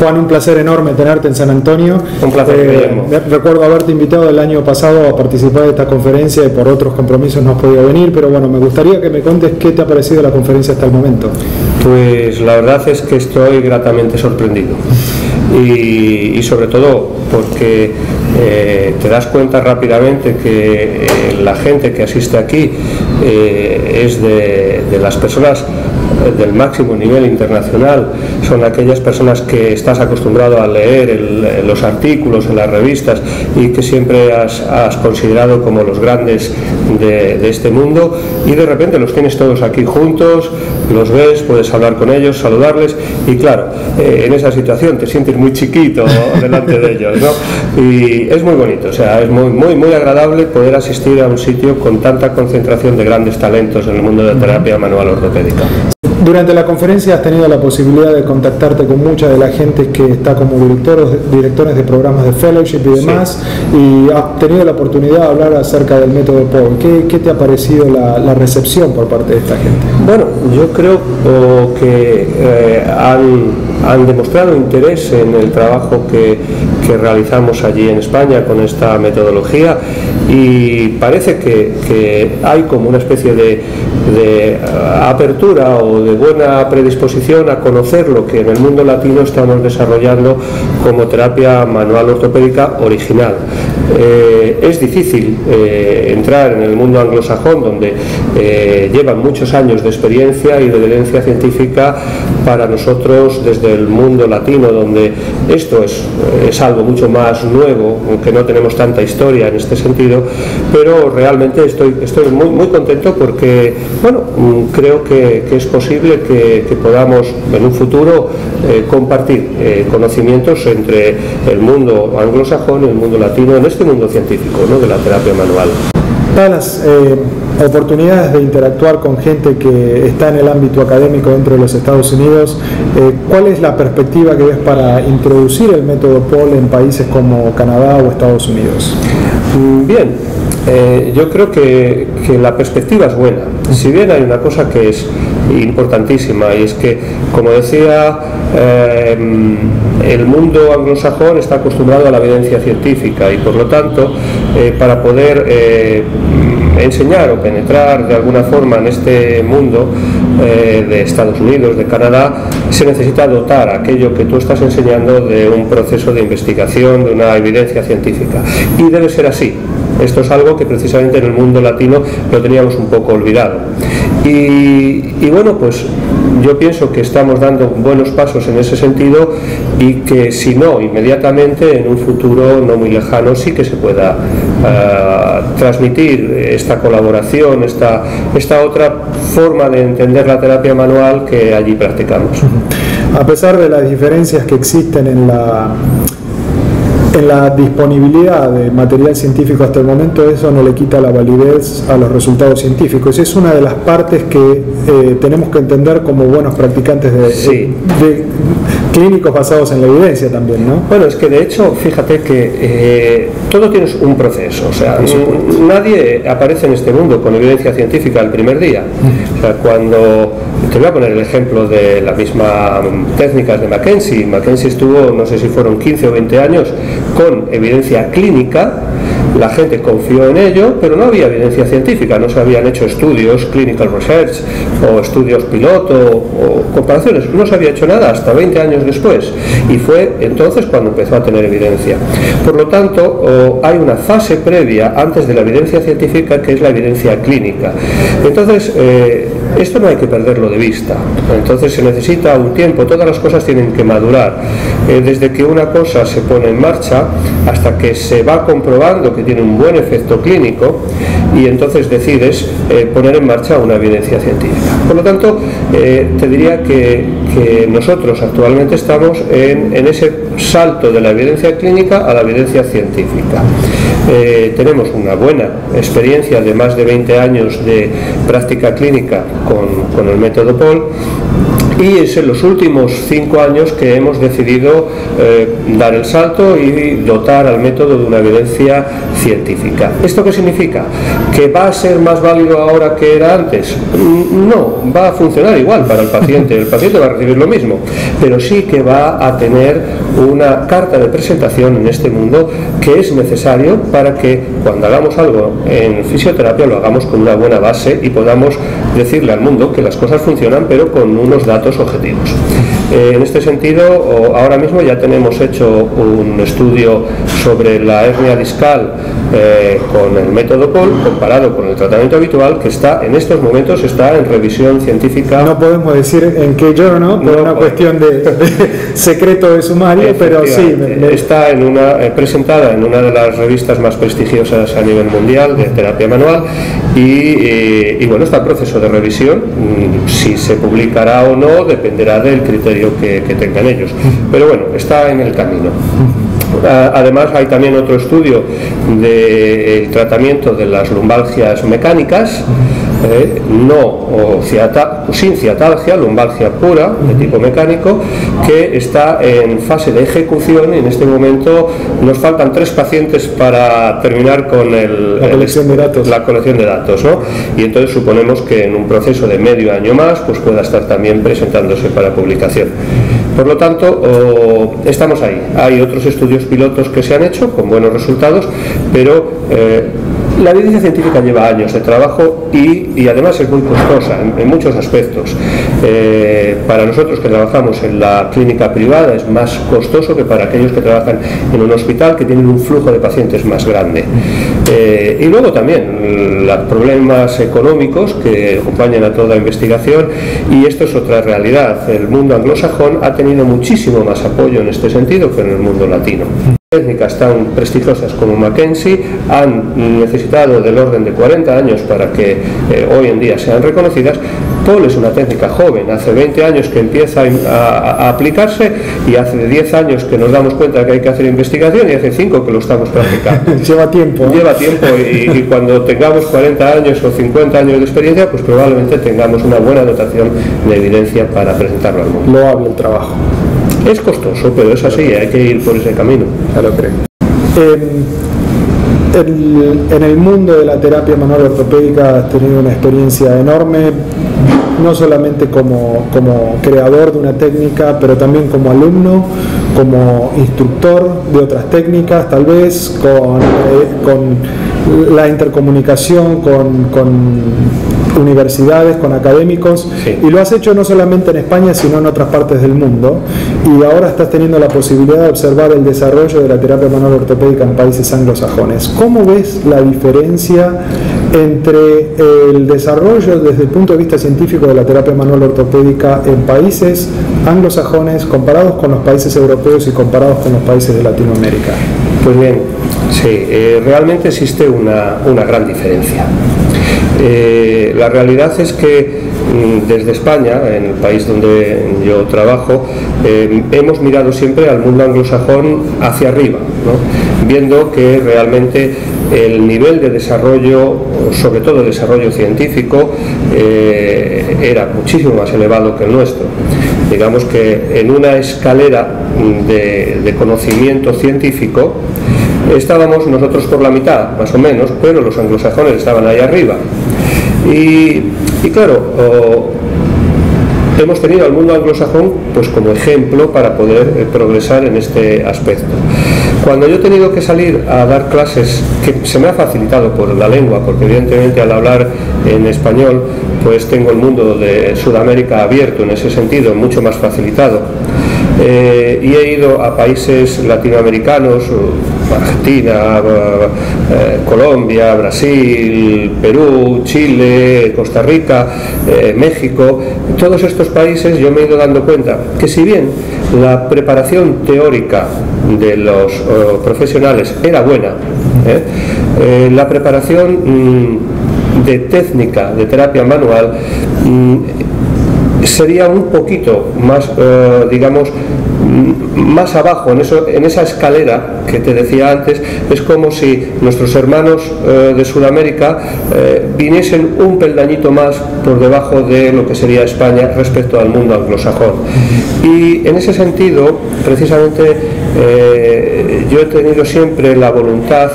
Juan, un placer enorme tenerte en San Antonio. Un placer, Guillermo. Recuerdo haberte invitado el año pasado a participar de esta conferencia y por otros compromisos no has podido venir, pero bueno, me gustaría que me contes qué te ha parecido la conferencia hasta el momento. Pues la verdad es que estoy gratamente sorprendido y sobre todo porque te das cuenta rápidamente que la gente que asiste aquí es de las personas del máximo nivel internacional, son aquellas personas que estás acostumbrado a leer los artículos en las revistas y que siempre has considerado como los grandes de este mundo, y de repente los tienes todos aquí juntos, los ves, puedes hablar con ellos, saludarles, y claro, en esa situación te sientes muy chiquito delante de ellos, ¿no? Y es muy bonito, o sea, es muy agradable poder asistir a un sitio con tanta concentración de grandes talentos en el mundo de terapia manual ortopédica. Durante la conferencia has tenido la posibilidad de contactarte con mucha de la gente que está como directores de programas de fellowship y demás, sí, y has tenido la oportunidad de hablar acerca del método Paul. ¿Qué te ha parecido la recepción por parte de esta gente? Bueno, yo creo que han demostrado interés en el trabajo que realizamos allí en España con esta metodología, y parece que hay como una especie de apertura o de buena predisposición a conocer lo que en el mundo latino estamos desarrollando como terapia manual ortopédica original. Es difícil entrar en el mundo anglosajón, donde llevan muchos años de experiencia y de evidencia científica. Para nosotros, desde el mundo latino, donde esto es algo mucho más nuevo, aunque no tenemos tanta historia en este sentido, pero realmente estoy muy contento porque, bueno, creo que es posible que podamos en un futuro compartir conocimientos entre el mundo anglosajón y el mundo latino en este mundo científico, ¿no?, de la terapia manual. Las oportunidades de interactuar con gente que está en el ámbito académico dentro de los Estados Unidos, ¿cuál es la perspectiva que ves para introducir el método Paul en países como Canadá o Estados Unidos? Bien, yo creo que la perspectiva es buena. Si bien hay una cosa que es importantísima, y es que, como decía, el mundo anglosajón está acostumbrado a la evidencia científica, y por lo tanto, para poder enseñar o penetrar de alguna forma en este mundo de Estados Unidos, de Canadá, se necesita dotar aquello que tú estás enseñando de un proceso de investigación, de una evidencia científica, y debe ser así. Esto es algo que precisamente en el mundo latino lo teníamos un poco olvidado. Y bueno, pues yo pienso que estamos dando buenos pasos en ese sentido, y que si no inmediatamente, en un futuro no muy lejano sí que se pueda transmitir esta colaboración, esta otra forma de entender la terapia manual que allí practicamos. A pesar de las diferencias que existen en la disponibilidad de material científico hasta el momento, eso no le quita la validez a los resultados científicos. Es una de las partes que tenemos que entender como buenos practicantes de clínicos basados en la evidencia también, ¿no? Bueno, es que de hecho, fíjate que todo tiene un proceso, o sea, nadie aparece en este mundo con evidencia científica el primer día. O sea, cuando te voy a poner el ejemplo de la misma técnicas de McKenzie. McKenzie estuvo, no sé si fueron 15 o 20 años con evidencia clínica. La gente confió en ello, pero no había evidencia científica, no se habían hecho estudios, clinical research, o estudios piloto, o comparaciones, no se había hecho nada hasta 20 años después, y fue entonces cuando empezó a tener evidencia. Por lo tanto, hay una fase previa antes de la evidencia científica, que es la evidencia clínica. Entonces, esto no hay que perderlo de vista. Entonces se necesita un tiempo, todas las cosas tienen que madurar, desde que una cosa se pone en marcha hasta que se va comprobando que tiene un buen efecto clínico, y entonces decides poner en marcha una evidencia científica. Por lo tanto, te diría que nosotros actualmente estamos en ese salto de la evidencia clínica a la evidencia científica. Tenemos una buena experiencia de más de 20 años de práctica clínica con el método Paul, Y es en los últimos 5 años que hemos decidido dar el salto y dotar al método de una evidencia científica. ¿Esto qué significa? ¿Que va a ser más válido ahora que era antes? No, va a funcionar igual para el paciente va a recibir lo mismo, pero sí que va a tener una carta de presentación en este mundo que es necesario para que cuando hagamos algo en fisioterapia lo hagamos con una buena base y podamos decirle al mundo que las cosas funcionan pero con unos datos objetivos. En este sentido, ahora mismo ya tenemos hecho un estudio sobre la hernia discal con el método POL comparado con el tratamiento habitual, que en estos momentos está en revisión científica. No podemos decir en qué journal, por una cuestión de secreto de sumario, pero sí. Está presentada en una de las revistas más prestigiosas a nivel mundial de terapia manual y bueno, está en proceso de revisión. Si se publicará o no dependerá del criterio que tengan ellos, pero bueno, está en el camino. Además hay también otro estudio del tratamiento de las lumbalgias mecánicas, sin ciatalgia, lumbalgia pura de tipo mecánico, que está en fase de ejecución y en este momento nos faltan 3 pacientes para terminar con la colección de datos, ¿no? Y entonces suponemos que en un proceso de medio año más pues pueda estar también presentándose para publicación. Por lo tanto, estamos ahí. Hay otros estudios pilotos que se han hecho con buenos resultados, pero la evidencia científica lleva años de trabajo y además es muy costosa en muchos aspectos. Para nosotros que trabajamos en la clínica privada es más costoso que para aquellos que trabajan en un hospital que tienen un flujo de pacientes más grande. Y luego también los problemas económicos que acompañan a toda investigación, y esto es otra realidad. El mundo anglosajón ha tenido muchísimo más apoyo en este sentido que en el mundo latino. Técnicas tan prestigiosas como Mackenzie han necesitado del orden de 40 años para que hoy en día sean reconocidas. POL es una técnica joven, hace 20 años que empieza a aplicarse y hace 10 años que nos damos cuenta que hay que hacer investigación y hace 5 que lo estamos practicando. Lleva tiempo. Lleva tiempo y cuando tengamos 40 años o 50 años de experiencia, pues probablemente tengamos una buena dotación de evidencia para presentarlo al mundo. Loable el trabajo. Es costoso, pero es así, hay que ir por ese camino. Ya lo creo. En el mundo de la terapia manual ortopédica has tenido una experiencia enorme, no solamente como creador de una técnica, pero también como alumno, como instructor de otras técnicas, tal vez con la intercomunicación con universidades, con académicos, sí. Y lo has hecho no solamente en España, sino en otras partes del mundo, y ahora estás teniendo la posibilidad de observar el desarrollo de la terapia manual ortopédica en países anglosajones. ¿Cómo ves la diferencia entre el desarrollo desde el punto de vista científico de la terapia manual ortopédica en países anglosajones comparados con los países europeos y comparados con los países de Latinoamérica? Pues bien, sí, realmente existe una gran diferencia. La realidad es que desde España, en el país donde yo trabajo, hemos mirado siempre al mundo anglosajón hacia arriba, ¿no? Viendo que realmente el nivel de desarrollo, sobre todo el desarrollo científico, era muchísimo más elevado que el nuestro. Digamos que en una escalera de conocimiento científico estábamos nosotros por la mitad, más o menos, pero los anglosajones estaban ahí arriba. Y claro, hemos tenido al mundo anglosajón pues como ejemplo para poder progresar en este aspecto. Cuando yo he tenido que salir a dar clases, que se me ha facilitado por la lengua, porque evidentemente al hablar en español pues tengo el mundo de Sudamérica abierto en ese sentido, mucho más facilitado. Y he ido a países latinoamericanos, Argentina, Colombia, Brasil, Perú, Chile, Costa Rica, México. Todos estos países yo me he ido dando cuenta que si bien la preparación teórica de los profesionales era buena, la preparación de técnica de terapia manual sería un poquito más, digamos, más abajo, en esa escalera que te decía antes, es como si nuestros hermanos de Sudamérica viniesen un peldañito más por debajo de lo que sería España respecto al mundo anglosajón. Y en ese sentido, precisamente, yo he tenido siempre la voluntad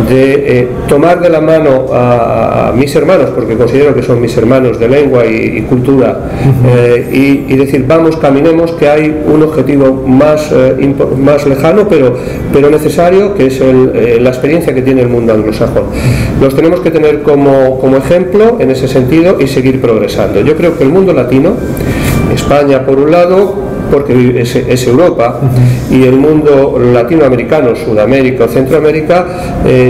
de tomar de la mano a mis hermanos, porque considero que son mis hermanos de lengua y cultura, y decir, vamos, caminemos, que hay un objetivo más lejano, pero necesario, que es la experiencia que tiene el mundo anglosajón. Los tenemos que tener como ejemplo en ese sentido y seguir progresando. Yo creo que el mundo latino, España por un lado, porque es Europa, y el mundo latinoamericano, Sudamérica o Centroamérica,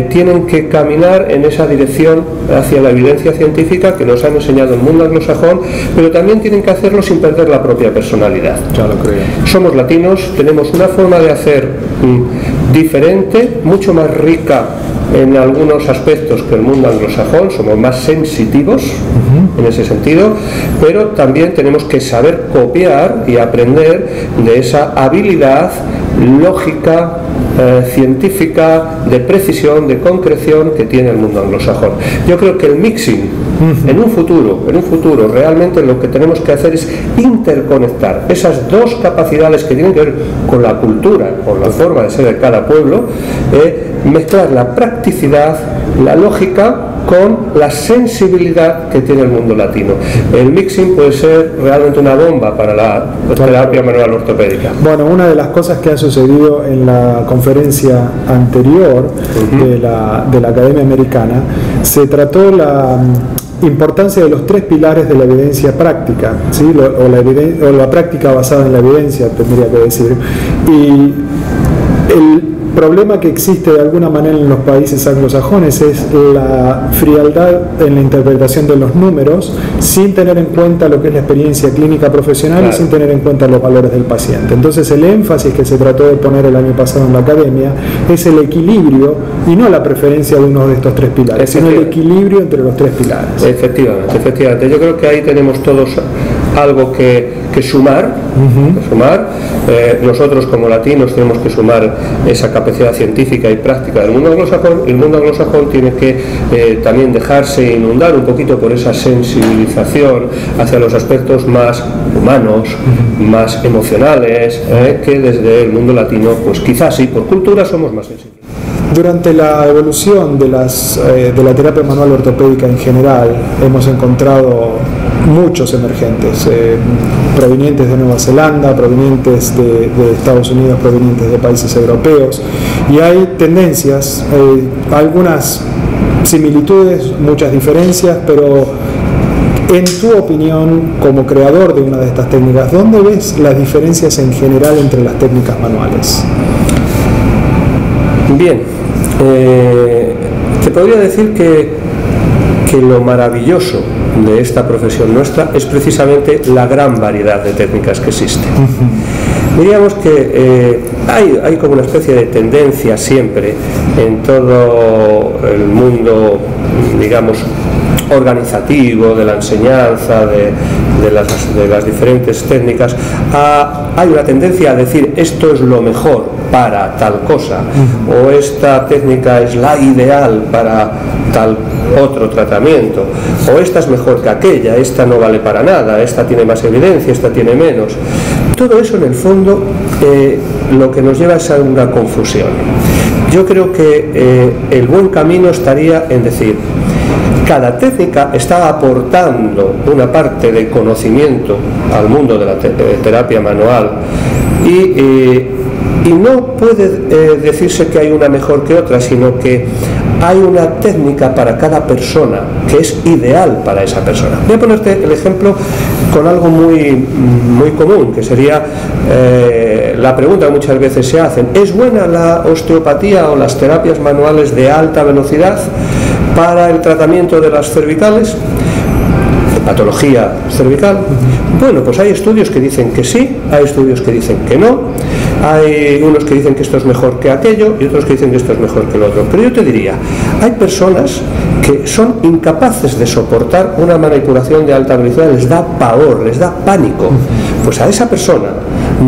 tienen que caminar en esa dirección hacia la evidencia científica que nos han enseñado el mundo anglosajón, pero también tienen que hacerlo sin perder la propia personalidad. Ya lo creo. Somos latinos, tenemos una forma de hacer diferente, mucho más rica en algunos aspectos que el mundo anglosajón, somos más sensitivos en ese sentido, pero también tenemos que saber copiar y aprender de esa habilidad lógica, científica, de precisión, de concreción que tiene el mundo anglosajón. Yo creo que el mixing en un futuro realmente lo que tenemos que hacer es interconectar esas dos capacidades que tienen que ver con la cultura, con la forma de ser de cada pueblo, mezclar la practicidad, la lógica con la sensibilidad que tiene el mundo latino. El mixing puede ser realmente una bomba para la terapia manual ortopédica. Bueno, una de las cosas que ha sucedido en la conferencia anterior de la Academia Americana, se trató la importancia de los tres pilares de la evidencia práctica, ¿sí? o la práctica basada en la evidencia, tendría que decir. Y el problema que existe de alguna manera en los países anglosajones es la frialdad en la interpretación de los números, sin tener en cuenta lo que es la experiencia clínica profesional, claro, y sin tener en cuenta los valores del paciente. Entonces el énfasis que se trató de poner el año pasado en la academia es el equilibrio y no la preferencia de uno de estos tres pilares, sino el equilibrio entre los tres pilares. Efectivamente. Yo creo que ahí tenemos todos algo que sumar. Nosotros como latinos tenemos que sumar esa capacidad científica y práctica del mundo anglosajón, y el mundo anglosajón tiene que también dejarse inundar un poquito por esa sensibilización hacia los aspectos más humanos, más emocionales, que desde el mundo latino, pues quizás sí, por cultura somos más sensibles. Durante la evolución de la terapia manual ortopédica en general, hemos encontrado muchos emergentes, provenientes de Nueva Zelanda, provenientes de Estados Unidos, provenientes de países europeos, y hay tendencias, algunas similitudes, muchas diferencias, pero en tu opinión, como creador de una de estas técnicas, ¿dónde ves las diferencias en general entre las técnicas manuales? Bien, te podría decir que lo maravilloso de esta profesión nuestra es precisamente la gran variedad de técnicas que existen. Diríamos que hay como una especie de tendencia siempre en todo el mundo, digamos, organizativo, de la enseñanza, de las diferentes técnicas, hay una tendencia a decir esto es lo mejor para tal cosa, o esta técnica es la ideal para tal otro tratamiento, o esta es mejor que aquella, esta no vale para nada, esta tiene más evidencia, esta tiene menos. Todo eso en el fondo lo que nos lleva es a una confusión. Yo creo que el buen camino estaría en decir, cada técnica está aportando una parte de conocimiento al mundo de la terapia manual y no puede decirse que hay una mejor que otra, sino que hay una técnica para cada persona que es ideal para esa persona. Voy a ponerte el ejemplo con algo muy común, que sería la pregunta que muchas veces se hacen: ¿es buena la osteopatía o las terapias manuales de alta velocidad para el tratamiento de las cervicales, de patología cervical? Bueno, pues hay estudios que dicen que sí, hay estudios que dicen que no, hay unos que dicen que esto es mejor que aquello y otros que dicen que esto es mejor que lo otro. Pero yo te diría, hay personas que son incapaces de soportar una manipulación de alta velocidad, les da pavor, les da pánico. Pues a esa persona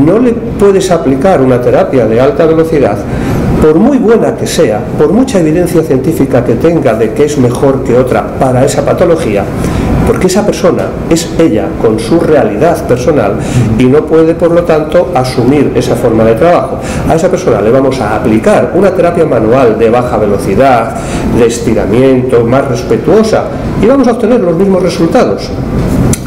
no le puedes aplicar una terapia de alta velocidad, por muy buena que sea, por mucha evidencia científica que tenga de que es mejor que otra para esa patología, porque esa persona es ella con su realidad personal y no puede, por lo tanto, asumir esa forma de trabajo. A esa persona le vamos a aplicar una terapia manual de baja velocidad, de estiramiento, más respetuosa, y vamos a obtener los mismos resultados.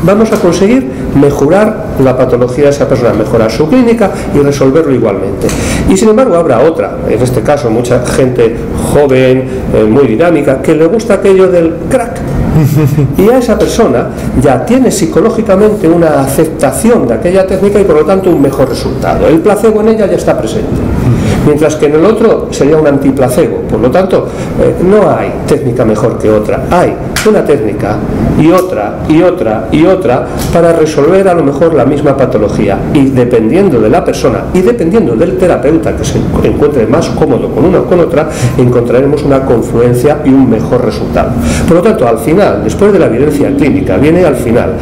Vamos a conseguir mejorar la patología de esa persona, mejorar su clínica y resolverlo igualmente. Y sin embargo habrá otra, en este caso mucha gente joven, muy dinámica, que le gusta aquello del crack. Y a esa persona ya tiene psicológicamente una aceptación de aquella técnica y por lo tanto un mejor resultado. El placebo en ella ya está presente. Mientras que en el otro sería un antiplacebo. Por lo tanto, no hay técnica mejor que otra. Hay una técnica y otra y otra y otra para resolver a lo mejor la misma patología. Y dependiendo de la persona y dependiendo del terapeuta que se encuentre más cómodo con una o con otra, encontraremos una confluencia y un mejor resultado. Por lo tanto, al final, después de la evidencia clínica, viene al final,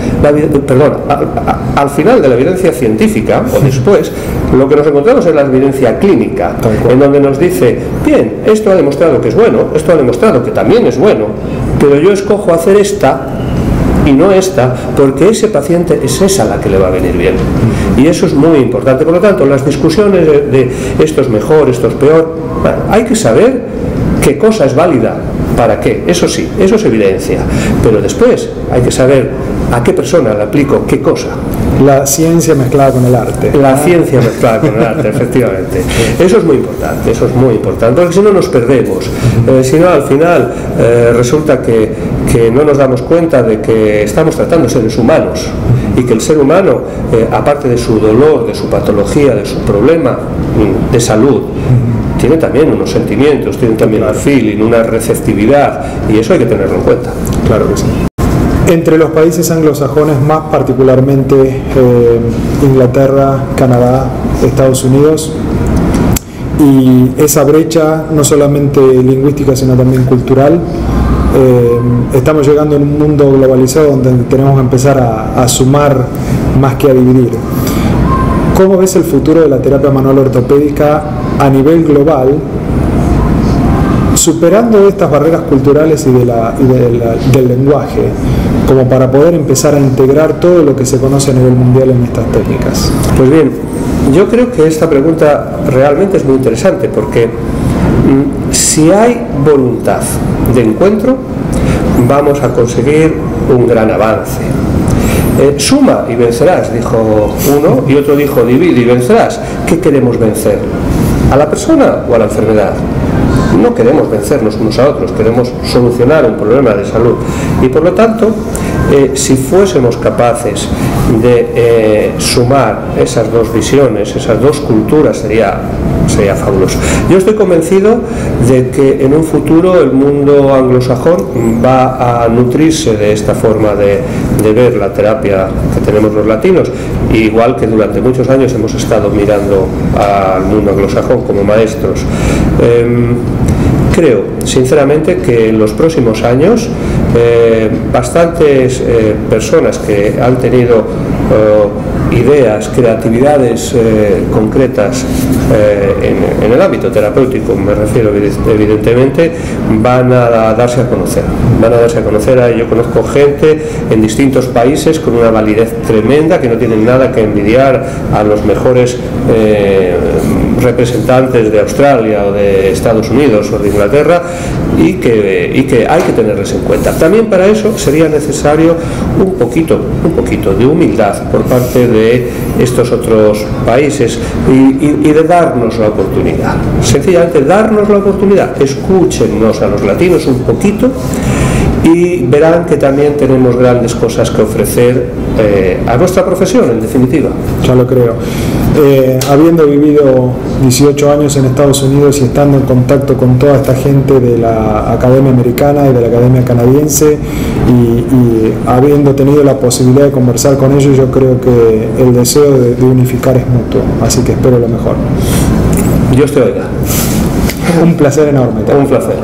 al final de la evidencia científica, o después, lo que nos encontramos es la evidencia clínica, en donde nos dice, bien, esto ha demostrado que es bueno, esto ha demostrado que también es bueno, pero yo escojo hacer esta y no esta, porque ese paciente es esa la que le va a venir bien. Y eso es muy importante. Por lo tanto, las discusiones de esto es mejor, esto es peor, bueno, hay que saber qué cosa es válida, para qué, eso sí, eso es evidencia, pero después hay que saber a qué persona le aplico qué cosa. La ciencia mezclada con el arte. La ciencia mezclada con el arte, efectivamente. Eso es muy importante, porque si no nos perdemos. Si no, al final resulta que no nos damos cuenta de que estamos tratando seres humanos y que el ser humano, aparte de su dolor, de su patología, de su problema de salud, tiene también unos sentimientos, tiene también un feeling, una receptividad, y eso hay que tenerlo en cuenta. Claro que sí. Entre los países anglosajones, más particularmente Inglaterra, Canadá, Estados Unidos, y esa brecha no solamente lingüística sino también cultural, estamos llegando en un mundo globalizado donde tenemos que empezar a sumar más que a dividir. ¿Cómo ves el futuro de la terapia manual ortopédica a nivel global, superando estas barreras culturales y del lenguaje, como para poder empezar a integrar todo lo que se conoce a nivel mundial en estas técnicas? Pues bien, yo creo que esta pregunta realmente es muy interesante, porque si hay voluntad de encuentro, vamos a conseguir un gran avance. Suma y vencerás, dijo uno, y otro dijo divide y vencerás. ¿Qué queremos vencer? ¿A la persona o a la enfermedad? No queremos vencernos unos a otros, queremos solucionar un problema de salud. Y por lo tanto, si fuésemos capaces de sumar esas dos visiones, esas dos culturas, sería fabuloso. Yo estoy convencido de que en un futuro el mundo anglosajón va a nutrirse de esta forma de ver la terapia que tenemos los latinos, igual que durante muchos años hemos estado mirando al mundo anglosajón como maestros. Creo sinceramente que en los próximos años bastantes personas que han tenido ideas, creatividades concretas en el ámbito terapéutico, me refiero evidentemente, van a darse a conocer. Yo conozco gente en distintos países con una validez tremenda, que no tienen nada que envidiar a los mejores representantes de Australia o de Estados Unidos o de Inglaterra, y que hay que tenerles en cuenta. También para eso sería necesario un poquito de humildad por parte de estos otros países y de darnos la oportunidad. Sencillamente darnos la oportunidad. Escúchennos a los latinos un poquito y verán que también tenemos grandes cosas que ofrecer a nuestra profesión, en definitiva. Ya lo creo. Habiendo vivido 18 años en Estados Unidos y estando en contacto con toda esta gente de la Academia Americana y de la Academia Canadiense, y habiendo tenido la posibilidad de conversar con ellos, yo creo que el deseo de unificar es mutuo, así que espero lo mejor. Dios te oiga. Un placer enorme. Un placer.